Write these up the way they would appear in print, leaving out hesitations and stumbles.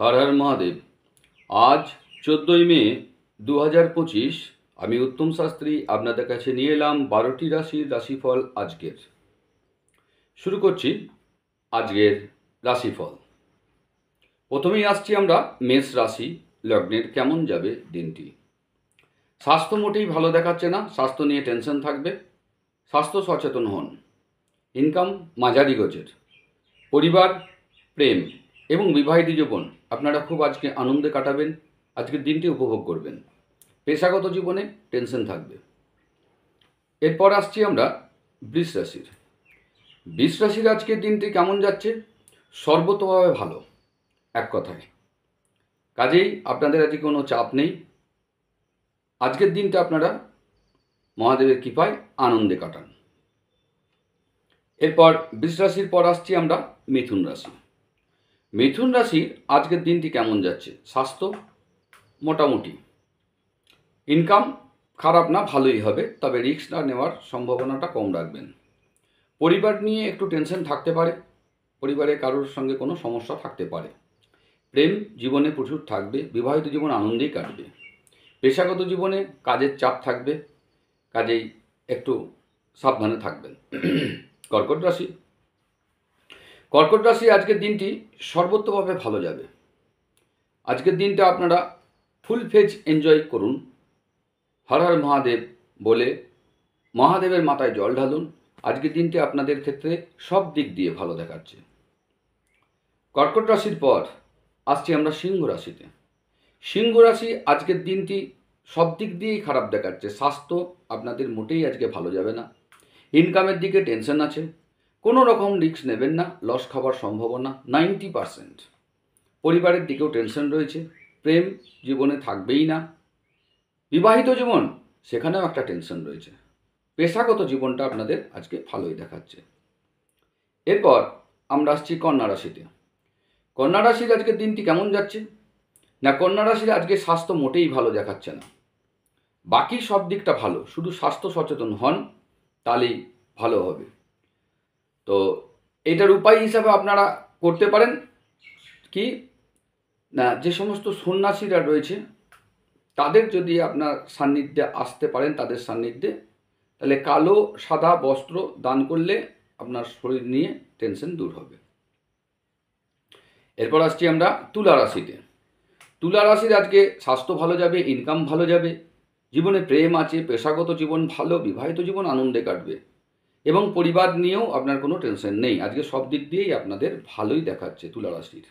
হর হর মহাদেব। আজ 14ই মে 2025 আমি উত্তম শাস্ত্রী আপনাদের কাছে নিয়ে এলাম 12টি রাশির রাশিফল আজকের। শুরু করছি আজকের রাশিফল। প্রথমেই আসছি আমরা মেষ রাশি লগ্নের কেমন যাবে দিনটি। স্বাস্থ্য মোটেই ভালো দেখাচ্ছে না, স্বাস্থ্য নিয়ে টেনশন থাকবে, স্বাস্থ্য সচেতন হন। ইনকাম মাঝারি গোছের। পরিবার, প্রেম এবং বিবাহিত জীবন আপনারা খুব আজকে আনন্দে কাটাবেন, আজকের দিনটি উপভোগ করবেন। পেশাগত জীবনে টেনশন থাকবে। এরপর আসছি আমরা বৃষ রাশির। বৃষ রাশির আজকের দিনটি কেমন যাচ্ছে? সর্বতভাবে ভালো, এক কথায়। কাজেই আপনাদের আজকে কোনো চাপ নেই। আজকের দিনটা আপনারা মহাদেবের কৃপায় আনন্দে কাটান। এরপর বৃষ রাশির পর আসছি আমরা মিথুন রাশি। মিথুন রাশির আজকের দিনটি কেমন যাচ্ছে? স্বাস্থ্য মোটামুটি। ইনকাম খারাপ না, ভালোই হবে, তবে রিস্ক না নেওয়ার সম্ভাবনাটা কম রাখবেন। পরিবার নিয়ে একটু টেনশন থাকতে পারে, পরিবারে কারোর সঙ্গে কোনো সমস্যা থাকতে পারে। প্রেম জীবনে প্রচুর থাকবে, বিবাহিত জীবন আনন্দেই কাটবে। পেশাগত জীবনে কাজের চাপ থাকবে, কাজেই একটু সাবধানে থাকবেন। কর্কট রাশি। কর্কট রাশি আজকের দিনটি সর্বত্রভাবে ভালো যাবে। আজকের দিনটা আপনারা ফুল ফেজ এনজয় করুন। হর হর মহাদেব বলে মহাদেবের মাথায় জল ঢালুন। আজকের দিনটি আপনাদের ক্ষেত্রে সব দিক দিয়ে ভালো দেখাচ্ছে। কর্কট রাশির পর আসছি আমরা সিংহ রাশিতে। সিংহ রাশি আজকের দিনটি সব দিক দিয়েই খারাপ দেখাচ্ছে। স্বাস্থ্য আপনাদের মোটেই আজকে ভালো যাবে না। ইনকামের দিকে টেনশন আছে, কোনো রকম রিস্ক নেবেন না, লস খাবার সম্ভাবনা 90%। পরিবারের দিকেও টেনশন রয়েছে, প্রেম জীবনে থাকবেই না। বিবাহিত জীবন, সেখানেও একটা টেনশন রয়েছে। পেশাগত জীবনটা আপনাদের আজকে ভালোই দেখাচ্ছে। এরপর আমরা আসছি কন্যা রাশিতে। কন্যা রাশির আজকের দিনটি কেমন যাচ্ছে? না, কন্যা রাশির আজকে স্বাস্থ্য মোটেই ভালো দেখাচ্ছে না। বাকি সব দিকটা ভালো, শুধু স্বাস্থ্য সচেতন হন, তাহলেই ভালো হবে। তো এটার উপায় হিসাবে আপনারা করতে পারেন কি না, যে সমস্ত সন্ন্যাসীরা রয়েছে তাদের যদি আপনার সান্নিধ্যে আসতে পারেন, তাদের সান্নিধ্যে, তাহলে কালো সাদা বস্ত্র দান করলে আপনার শরীর নিয়ে টেনশন দূর হবে। এরপর আসছি আমরা তুলা রাশিতে। তুলা রাশির আজকে স্বাস্থ্য ভালো যাবে, ইনকাম ভালো যাবে, জীবনে প্রেম আছে, পেশাগত জীবন ভালো, বিবাহিত জীবন আনন্দে কাটবে এবং পরিবার নিয়েও আপনার কোনো টেনশন নেই। আজকে সব দিক দিয়েই আপনাদের ভালোই দেখাচ্ছে তুলা রাশির।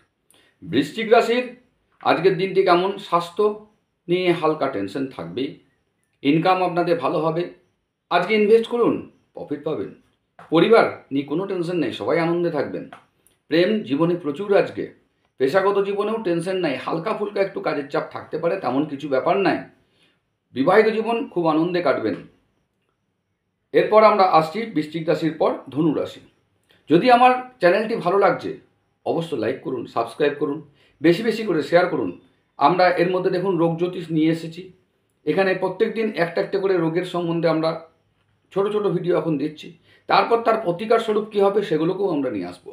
বৃশ্চিক রাশির আজকের দিনটি কেমন? স্বাস্থ্য নিয়ে হালকা টেনশন থাকবেই। ইনকাম আপনাদের ভালো হবে, আজকে ইনভেস্ট করুন, প্রফিট পাবেন। পরিবার নিয়ে কোনো টেনশন নেই, সবাই আনন্দে থাকবেন। প্রেম জীবনে প্রচুর আজকে। পেশাগত জীবনেও টেনশন নাই, হালকা ফুলকা একটু কাজের চাপ থাকতে পারে, তেমন কিছু ব্যাপার নাই। বিবাহিত জীবন খুব আনন্দে কাটবেন। এরপর আমরা আসছি বৃশ্চিক রাশির পর ধনু রাশি। যদি আমার চ্যানেলটি ভালো লাগছে অবশ্যই লাইক করুন, সাবস্ক্রাইব করুন, বেশি বেশি করে শেয়ার করুন। আমরা এর মধ্যে দেখুন রোগ জ্যোতিষ নিয়ে এসেছি। এখানে প্রত্যেক দিন একটা একটা করে রোগের সম্বন্ধে আমরা ছোট ছোট ভিডিও এখন দিচ্ছি। তারপর তার প্রতিকার স্বরূপ কী হবে সেগুলোকেও আমরা নিয়ে আসবো।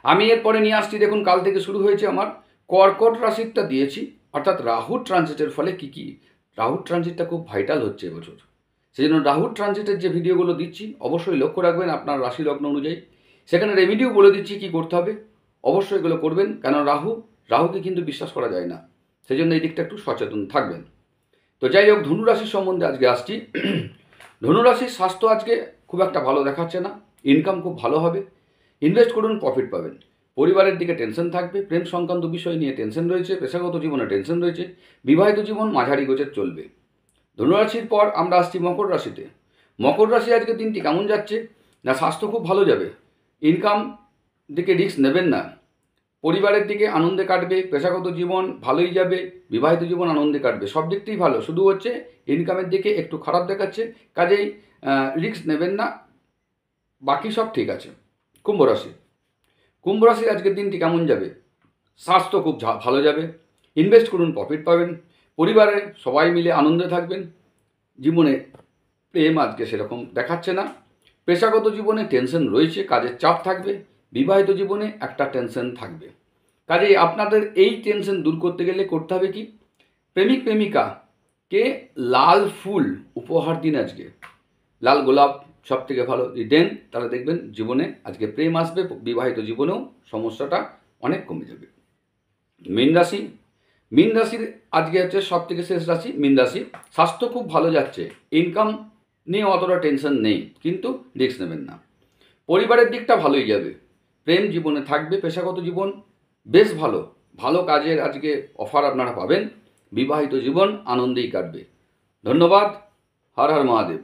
আমি এরপরে নিয়ে আসছি, দেখুন কাল থেকে শুরু হয়েছে আমার কর্কট রাশিটা দিয়েছি, অর্থাৎ রাহুর ট্রানজিটের ফলে কী কী। রাহুর ট্রানজিটটা খুব ভাইটাল হচ্ছে এবছর, সেই জন্য রাহুর ট্রানজিটের যে ভিডিওগুলো দিচ্ছি অবশ্যই লক্ষ্য রাখবেন আপনার রাশি লগ্ন অনুযায়ী। সেখানে রেমিডিও বলে দিচ্ছি কী করতে হবে, অবশ্যই এগুলো করবেন, কেন রাহুকে কিন্তু বিশ্বাস করা যায় না, সেই জন্য এই দিকটা একটু সচেতন থাকবেন। তো যাই হোক, ধনুরাশির সম্বন্ধে আজকে আসছি। ধনুরাশির স্বাস্থ্য আজকে খুব একটা ভালো দেখাচ্ছে না, ইনকাম খুব ভালো হবে, ইনভেস্ট করুন, প্রফিট পাবেন। পরিবারের দিকে টেনশন থাকবে, প্রেম সংক্রান্ত বিষয় নিয়ে টেনশন রয়েছে, পেশাগত জীবনে টেনশন রয়েছে, বিবাহিত জীবন মাঝারি গোছের চলবে। ধনুরাশির পর আমরা আসছি মকর রাশিতে। মকর রাশি আজকে দিনটি কেমন যাচ্ছে? না, স্বাস্থ্য খুব ভালো যাবে, ইনকাম দিকে রিস্ক নেবেন না, পরিবারের দিকে আনন্দে কাটবে, পেশাগত জীবন ভালোই যাবে, বিবাহিত জীবন আনন্দে কাটবে, সব দিকটাই ভালো, শুধু হচ্ছে ইনকামের দিকে একটু খারাপ দেখাচ্ছে, কাজেই রিস্ক নেবেন না, বাকি সব ঠিক আছে। কুম্ভ রাশি। কুম্ভ রাশির আজকের দিনটি কেমন যাবে? স্বাস্থ্য খুব ভালো যাবে, ইনভেস্ট করুন, প্রফিট পাবেন, পরিবারে সবাই মিলে আনন্দে থাকবেন। জীবনে প্রেম আজকে সেরকম দেখাচ্ছে না, পেশাগত জীবনে টেনশন রয়েছে, কাজের চাপ থাকবে, বিবাহিত জীবনে একটা টেনশন থাকবে। কাজেই আপনাদের এই টেনশন দূর করতে গেলে করতে হবে কি, প্রেমিক প্রেমিকাকে লাল ফুল উপহার দিন। আজকে লাল গোলাপ সব থেকে ভালো, দেন তাহলে দেখবেন জীবনে আজকে প্রেম আসবে, বিবাহিত জীবনেও সমস্যাটা অনেক কমে যাবে। মীন রাশি, মীন রাশির আজকে হচ্ছে সব থেকে শেষ রাশি মীন রাশি। স্বাস্থ্য খুব ভালো যাচ্ছে, ইনকাম নিয়ে অতটা টেনশন নেই, কিন্তু রিস্ক নেবেন না। পরিবারের দিকটা ভালোই যাবে, প্রেম জীবনে থাকবে, পেশাগত জীবন বেশ ভালো, ভালো কাজের আজকে অফার আপনারা পাবেন, বিবাহিত জীবন আনন্দেই কাটবে। ধন্যবাদ। হর হর মহাদেব।